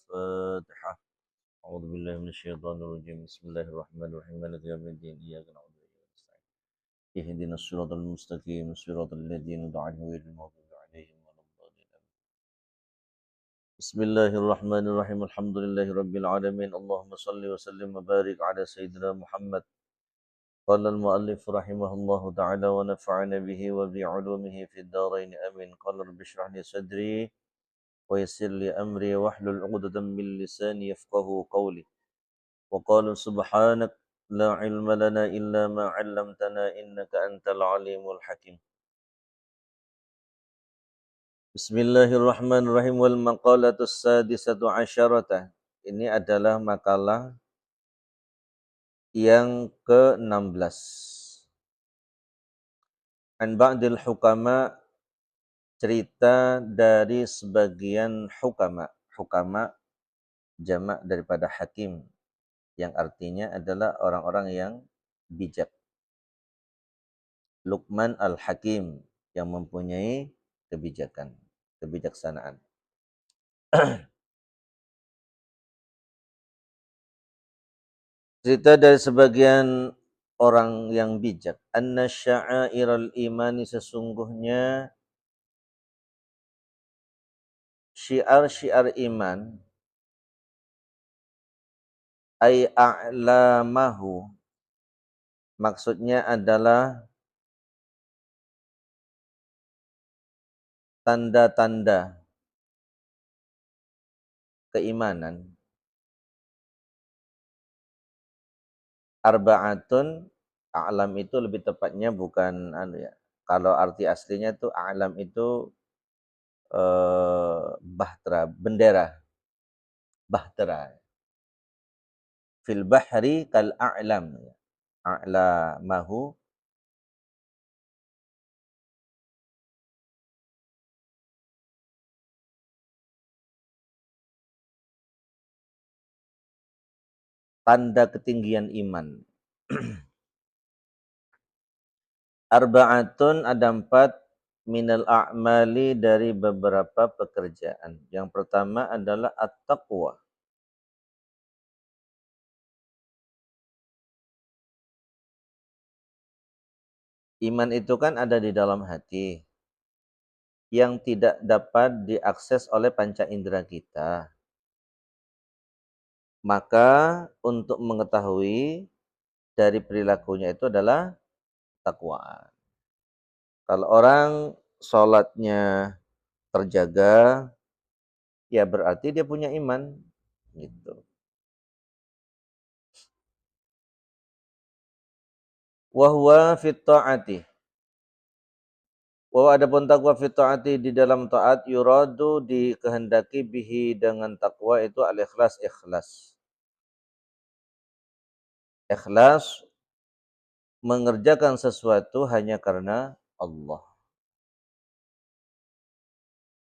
الفاتحة. أعوذ بالله من الشيطان الرجيم. بسم الله الرحمن الرحيم. مالك يوم الدين. إياك نعبد وإياك نستعين. اهدنا الصراط المستقيم صراط الذين أنعمت عليهم غير المغضوب عليهم ولا الضالين. بسم الله الرحمن الرحيم. الحمد لله رب العالمين. اللهم صل وسلم وبارك على سيدنا محمد. قال المؤلف رحمه الله تعالى ونفعنا به وبعلومه في الدارين آمين. قال رب اشرح لي صدري ويسر لي أمري واحلل عقدة من لساني يفقه قولي. وقال سبحانك لا علم لنا إلا ما علمتنا إنك أنت العليم الحكيم. بسم الله الرحمن الرحيم. والمقالة السادسة عشرة. Ini adalah makalah yang ke-16. An ba'dil hukama, cerita dari sebagian hukama. Hukama jamak daripada hakim, yang artinya adalah orang-orang yang bijak. Luqman al-Hakim, yang mempunyai kebijakan, kebijaksanaan. Cerita dari sebagian orang yang bijak. Anna sya'airal imani, sesungguhnya syiar-syiar iman, ay a'lamahu, maksudnya adalah tanda-tanda keimanan. Arba'atun, a'lam itu lebih tepatnya bukan ya. Kalau arti aslinya itu a'lam itu bahtera, bendera, bahtera. Fil bahri kal a'lam, a'lamahu, tanda ketinggian iman. Arba'atun, ada 4, minal a'mali, dari beberapa pekerjaan. Yang pertama adalah at-taqwa. Iman itu kan ada di dalam hati, yang tidak dapat diakses oleh panca indera kita. Maka untuk mengetahui dari perilakunya itu adalah takwaan. Kalau orang sholatnya terjaga, ya berarti dia punya iman, gitu. Wahwa fit ta'ati. Wa adapun takwa fit ta'ati, di dalam taat, yuradu, dikehendaki, bihi, dengan takwa itu al-ikhlas, ikhlas. Ikhlas mengerjakan sesuatu hanya karena Allah.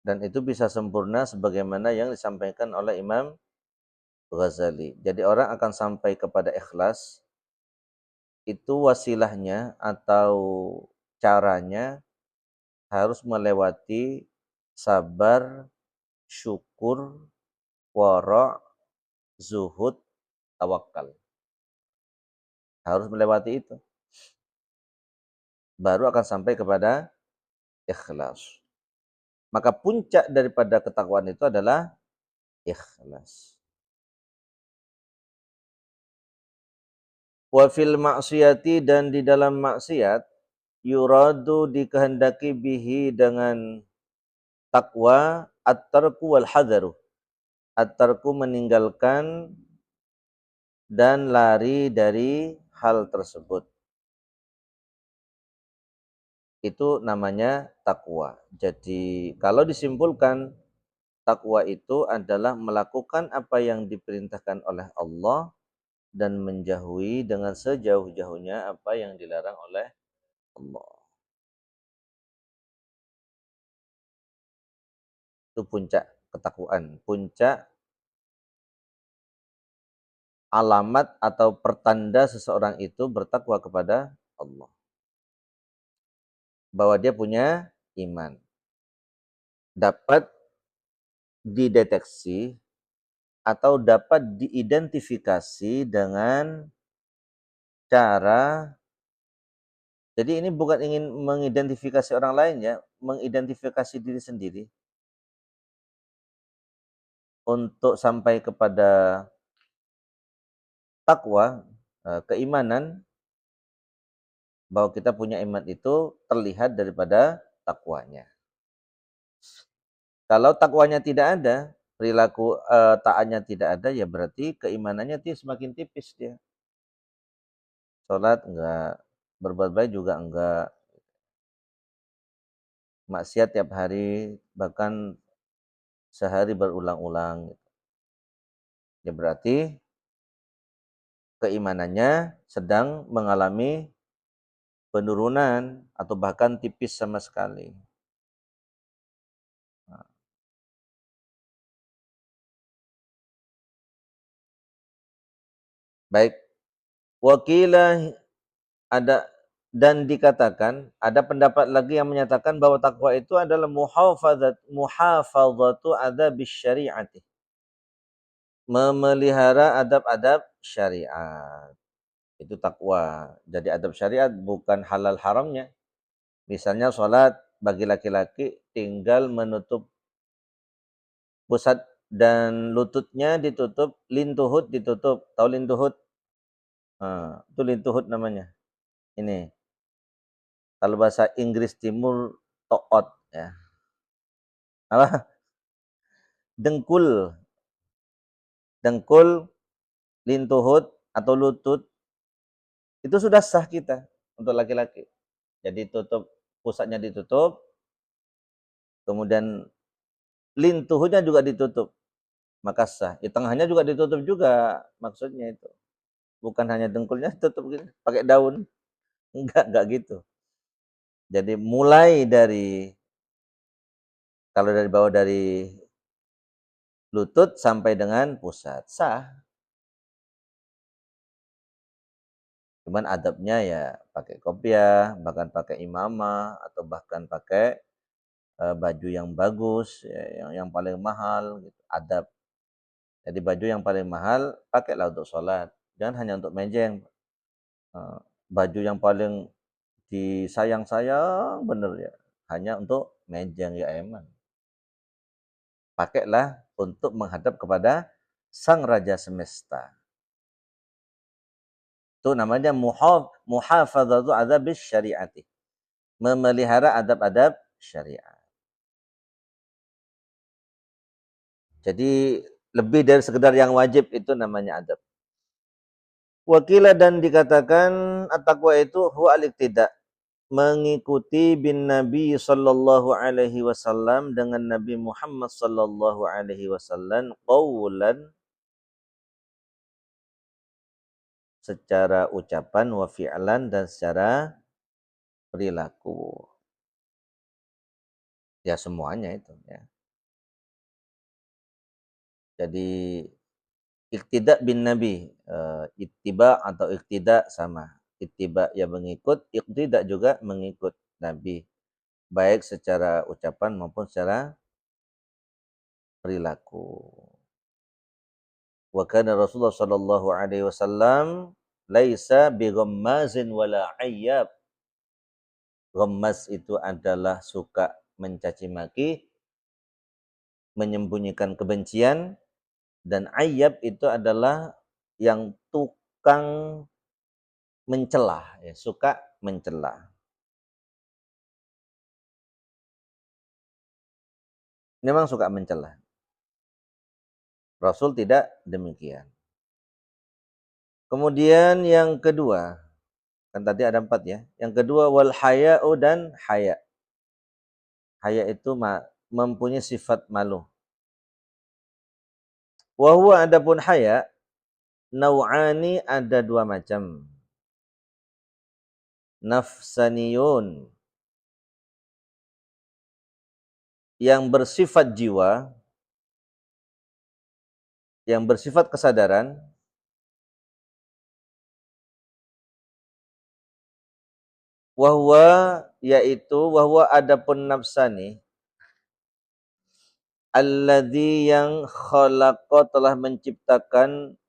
Dan itu bisa sempurna sebagaimana yang disampaikan oleh Imam Ghazali. Jadi orang akan sampai kepada ikhlas, itu wasilahnya atau caranya harus melewati sabar, syukur, wara', zuhud, tawakal. Harus melewati itu. Baru akan sampai kepada ikhlas. Maka puncak daripada ketakwaan itu adalah ikhlas. Wa fil maksiyati, dan di dalam maksiat, yuradu, dikehendaki, bihi, dengan takwa, at-tarku wal hadaru. At-tarku, meninggalkan dan lari dari hal tersebut. Itu namanya takwa. Jadi kalau disimpulkan, takwa itu adalah melakukan apa yang diperintahkan oleh Allah dan menjauhi dengan sejauh-jauhnya apa yang dilarang oleh Allah. Itu puncak ketakwaan, puncak alamat atau pertanda seseorang itu bertakwa kepada Allah. Bahwa dia punya iman. Dapat dideteksi atau dapat diidentifikasi dengan cara, jadi ini bukan ingin mengidentifikasi orang lain ya, mengidentifikasi diri sendiri untuk sampai kepada takwa, keimanan, bahwa kita punya iman itu terlihat daripada takwanya. Kalau takwanya tidak ada, perilaku taatnya tidak ada, ya berarti keimanannya semakin tipis dia. Sholat enggak, berbuat baik juga enggak, maksiat tiap hari, bahkan sehari berulang-ulang. Ya berarti keimanannya sedang mengalami penurunan atau bahkan tipis sama sekali. Nah, baik, wakilah ada, dan dikatakan, ada pendapat lagi yang menyatakan bahwa takwa itu adalah muhafadzatu adzabis syariati, memelihara adab-adab syariat. Itu takwa. Jadi adab syariat bukan halal haramnya. Misalnya sholat bagi laki-laki tinggal menutup pusat dan lututnya ditutup, lintuhut ditutup. Tahu lintuhut? Itu lintuhut namanya. Ini. Kalau bahasa Inggris Timur, toot ya. Apa? Dengkul. Dengkul, lintuhut atau lutut itu sudah sah kita untuk laki-laki. Jadi tutup, pusatnya ditutup, kemudian lintuhutnya juga ditutup, maka sah. Di tengahnya juga ditutup juga, maksudnya itu. Bukan hanya dengkulnya tutup gini, pakai daun. Enggak gitu. Jadi mulai dari, kalau dari bawah dari lutut sampai dengan pusat, sah. Cuman adabnya ya pakai kopiah, bahkan pakai imamah, atau bahkan pakai baju yang bagus, ya, yang paling mahal, gitu. Adab. Jadi baju yang paling mahal pakailah untuk sholat, jangan hanya untuk mejeng. Baju yang paling disayang-sayang bener ya, hanya untuk mejeng ya eman. Pakailah untuk menghadap kepada Sang Raja Semesta. Itu namanya muhafadzatu adzabis syariati, memelihara adab-adab syariat. Jadi lebih dari sekedar yang wajib, itu namanya adab. Wakila, dan dikatakan at-taqwa itu huwa al-iqtida, mengikuti bin Nabi sallallahu alaihi wasallam, dengan Nabi Muhammad sallallahu alaihi wasallam, qaulan, secara ucapan, wa fi'lan, dan secara perilaku. Ya semuanya itu ya. Jadi iktida bin Nabi, ittiba atau iktida sama. Ittiba ya mengikut, iktida juga mengikut Nabi, baik secara ucapan maupun secara perilaku. Wa kana Rasulullah sallallahu alaihi wasallam laisa bi ghammazin wala ayyab. Ghammaz itu adalah suka mencaci maki, menyembunyikan kebencian, dan ayyab itu adalah yang tukang mencela, ya, suka mencela. Memang suka mencela. Rasul tidak demikian. Kemudian yang kedua, kan tadi ada 4 ya. Yang kedua, wal haya'u, dan haya. Haya itu mempunyai sifat malu. Wa huwa, adapun haya, nau'ani, ada 2 macam. Nafsaniyun, yang bersifat jiwa, yang bersifat kesadaran. Wahwa, yaitu wahwa, adapun nafsani, alladzi yang khalaqa telah menciptakan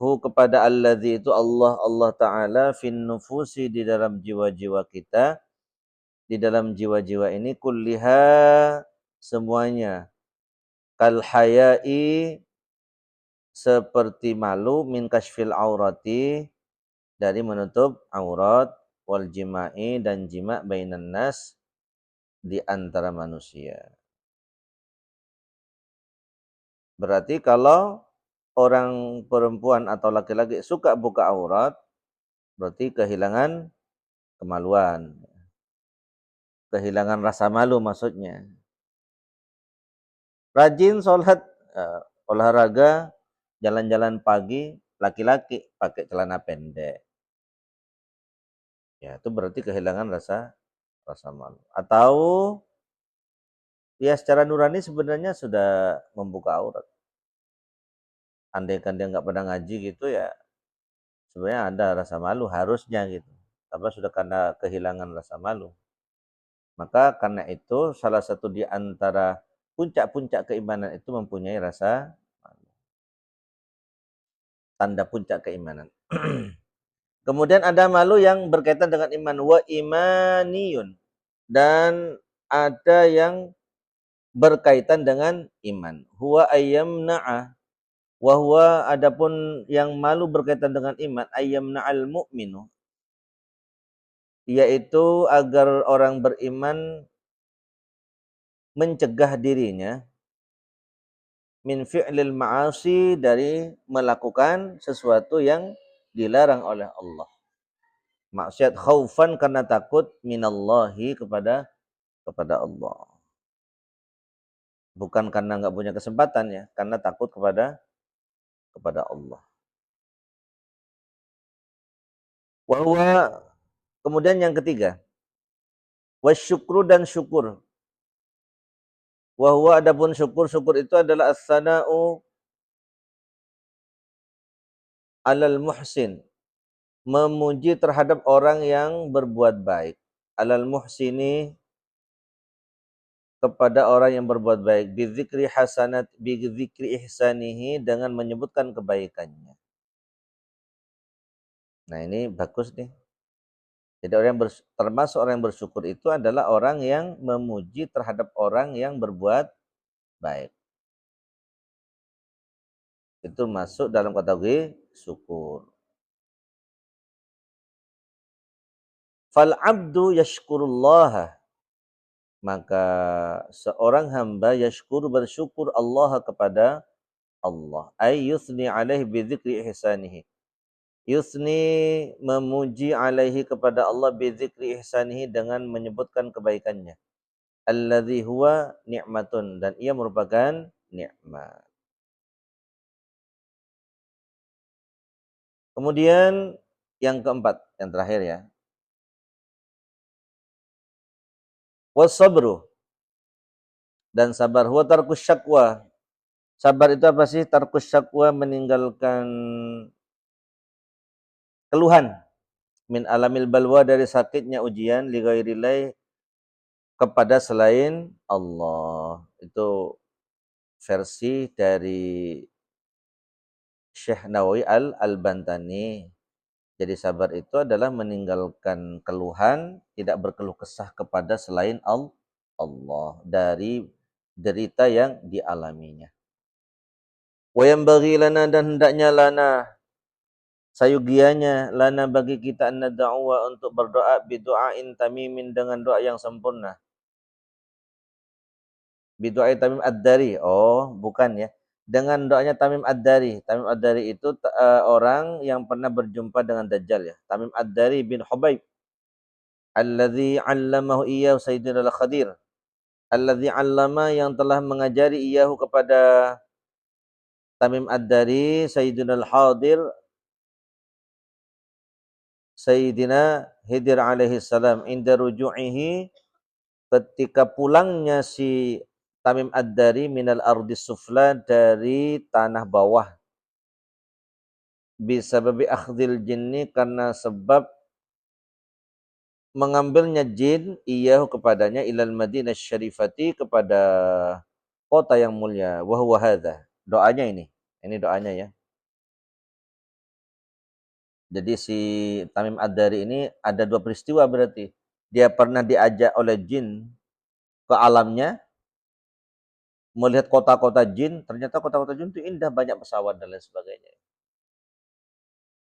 hu kepada alladzi itu Allah Ta'ala fin nufusi di dalam jiwa-jiwa kita, di dalam jiwa-jiwa ini kulliha semuanya, kal hayai seperti malu, min kashfil aurati dari menutup aurat, wal jima'i dan jima' bainan nas di antara manusia. Berarti kalau orang perempuan atau laki-laki suka buka aurat, berarti kehilangan kemaluan, kehilangan rasa malu maksudnya. Rajin sholat, olahraga, jalan-jalan pagi, laki-laki pakai celana pendek. Ya, itu berarti kehilangan rasa malu. Atau ya secara nurani sebenarnya sudah membuka aurat. Andaikan dia nggak pernah ngaji gitu ya, sebenarnya ada rasa malu harusnya gitu. Tapi sudah karena kehilangan rasa malu. Maka karena itu salah satu di antara puncak-puncak keimanan itu mempunyai rasa malu. Tanda puncak keimanan. Kemudian ada malu yang berkaitan dengan iman, wa imaniyun, dan ada yang berkaitan dengan iman. Huwa ayyamna'a, wa huwa adapun yang malu berkaitan dengan iman, ayyamna'al mu'minu, yaitu agar orang beriman mencegah dirinya min fi'lil ma'asi, dari melakukan sesuatu yang dilarang oleh Allah. Maksiat khaufan karena takut, minallahi kepada Allah. Bukan karena enggak punya kesempatan ya, karena takut kepada Allah. Wahwa, kemudian yang ketiga, wasyukru dan syukur. Wahwa adapun syukur itu adalah as-sana'u alal muhsin, memuji terhadap orang yang berbuat baik. Alal muhsini, kepada orang yang berbuat baik, bizikri ihsanihi, dengan menyebutkan kebaikannya. Nah, ini bagus nih. Jadi termasuk orang yang bersyukur itu adalah orang yang memuji terhadap orang yang berbuat baik. Itu masuk dalam kategori syukur. Fal abdu yashkurullah, maka seorang hamba yashkur bersyukur Allah kepada Allah. Ay yusni alaihi bidzikri ihsanihi. Yusni memuji alaihi kepada Allah bidzikri ihsanihi dengan menyebutkan kebaikannya. Alladzi huwa ni'matun, dan ia merupakan nikmat. Kemudian yang keempat, yang terakhir ya. Wasabru, dan sabar. Huwa tarkus syakwa. Sabar itu apa sih? Tarkus syakwa, meninggalkan keluhan. Min alamil balwa, dari sakitnya ujian, li ghairillah, kepada selain Allah. Itu versi dari Syekh Nawawi Al-Bantani. Jadi sabar itu adalah meninggalkan keluhan, tidak berkeluh kesah kepada selain Allah dari derita yang dialaminya. Wa yanbaghi lana, dan hendaknya lana, sayugianya lana bagi kita, an nad'uwa, untuk berdoa, bidu'ain tamimin, dengan doa yang sempurna. Bidu'ain tamim ad-dari, oh bukan ya, dengan doanya Tamim ad-Dari. Tamim ad-Dari itu orang yang pernah berjumpa dengan Dajjal ya. Tamim ad-Dari bin Hubayb, alladzi 'allamahu iyyahu Sayyidina al-Khadir. Alladzi 'allama, yang telah mengajari iyyahu kepada Tamim ad-Dari, Sayyidina al-Hadir, Sayyidina Khidir alaihi salam, inda ruju'ihi, ketika pulangnya si Tamim ad-Dari, minal ardis sufla, dari tanah bawah, bisababi akhdil jinni, karena sebab mengambilnya jin, iyahu kepadanya, ilal Madinah syarifati, kepada kota yang mulia. Wa huwa hadza. Doanya ini. Ini doanya ya. Jadi si Tamim Ad-Dari ini ada 2 peristiwa berarti. Dia pernah diajak oleh jin ke alamnya, melihat kota-kota jin, ternyata kota-kota jin itu indah, banyak pesawat dan lain sebagainya.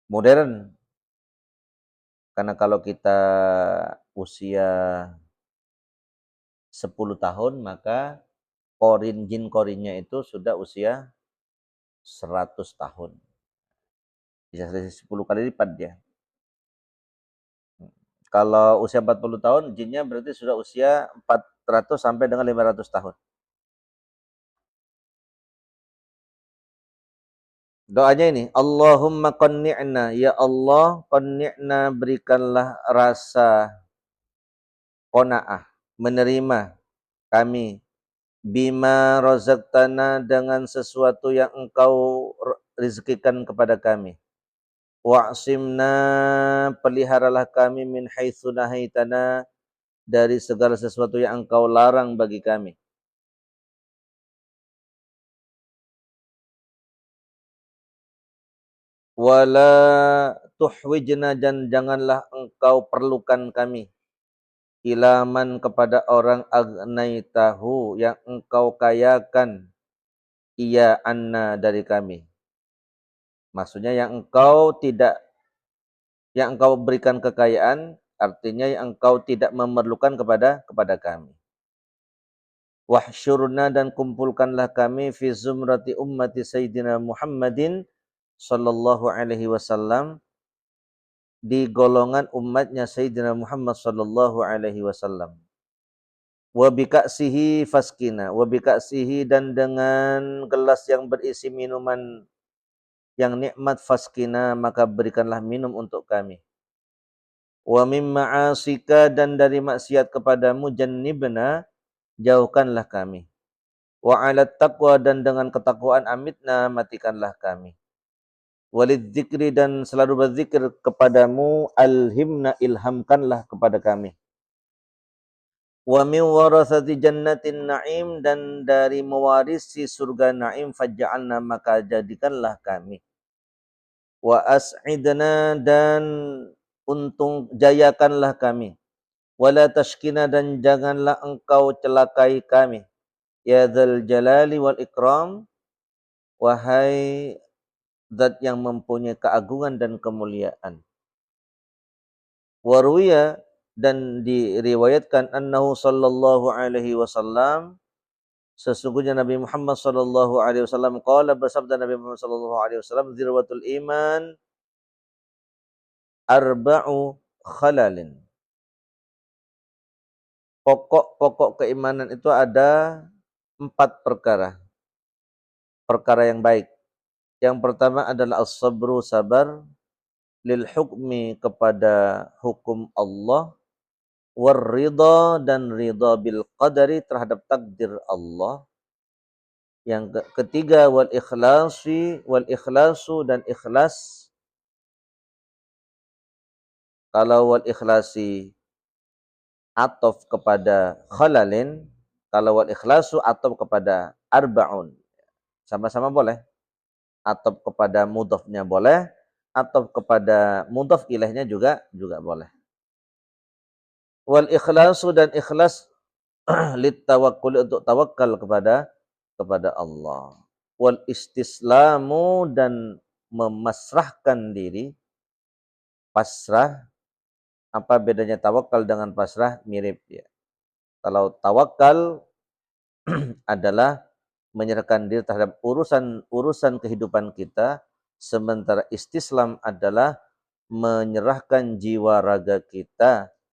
Modern. Karena kalau kita usia 10 tahun, maka jin korinnya itu sudah usia 100 tahun. Bisa 10 kali lipat dia. Kalau usia 40 tahun, jinnya berarti sudah usia 400 sampai dengan 500 tahun. Doanya ini, Allahumma qanni'na, ya Allah, qanni'na, berikanlah rasa qanaah, menerima kami, bima razaqtana, dengan sesuatu yang engkau rezekikan kepada kami. Wa'simna, peliharalah kami, min haitsu nahaitana, dari segala sesuatu yang engkau larang bagi kami. Wala tuhwijna, dan janganlah engkau perlukan kami, ilaman, kepada orang, agnaitahu, yang engkau kayakan, iya, anna, dari kami. Maksudnya yang engkau berikan kekayaan, artinya yang engkau tidak memerlukan kepada kami. Wahsyurna, dan kumpulkanlah kami, fi zumrati ummati Sayyidina Muhammadin sallallahu alaihi wasallam, di golongan umatnya Sayyidina Muhammad sallallahu alaihi wasallam. Wa bika'sihi faskina, wa bika'sihi, dan dengan gelas yang berisi minuman yang nikmat, faskina, maka berikanlah minum untuk kami. Wa mim ma'asika, dan dari maksiat kepadamu, jannibna, jauhkanlah kami. Wa 'alat taqwa, dan dengan ketakwaan, amitna, matikanlah kami. Walid dzikri, dan selalu berzikir kepadamu, alhimna, ilhamkanlah kepada kami. Wa min warasati jannatin na'im, dan dari mewarisi surga na'im, faj'alna, maka jadikanlah kami. Wa as'idna, dan untung jayakanlah kami. Wala tashkina, dan janganlah engkau celakai kami. Ya dzal jalali wal ikram, wahai zat yang mempunyai keagungan dan kemuliaan. Waruya, dan diriwayatkan, annahu sallallahu alaihi wasallam, sesungguhnya Nabi Muhammad sallallahu alaihi wasallam, qala, bersabda Nabi Muhammad sallallahu alaihi wasallam, dzirwatul iman arba'u khalalin. Pokok-pokok keimanan itu ada 4 perkara. Perkara yang baik. Yang pertama adalah as-sabru, sabar, lil hukmi, kepada hukum Allah, war ridha, dan ridha bil qadari, terhadap takdir Allah. Yang ketiga, wal ikhlasu, dan ikhlas. Kalau wal ikhlasi atof kepada khalalin, kalau wal ikhlasu atof kepada arba'un. Sama-sama boleh. Atof kepada mudhafnya boleh, atof kepada mudhaf ilaihnya juga boleh. Wal ikhlasu, dan ikhlas, lit tawakkul, untuk tawakal kepada Allah. Wal istislamu, dan memasrahkan diri. Pasrah. Apa bedanya tawakal dengan pasrah? Mirip ya. Kalau tawakal adalah menyerahkan diri terhadap urusan kehidupan kita, sementara istislam adalah menyerahkan jiwa raga kita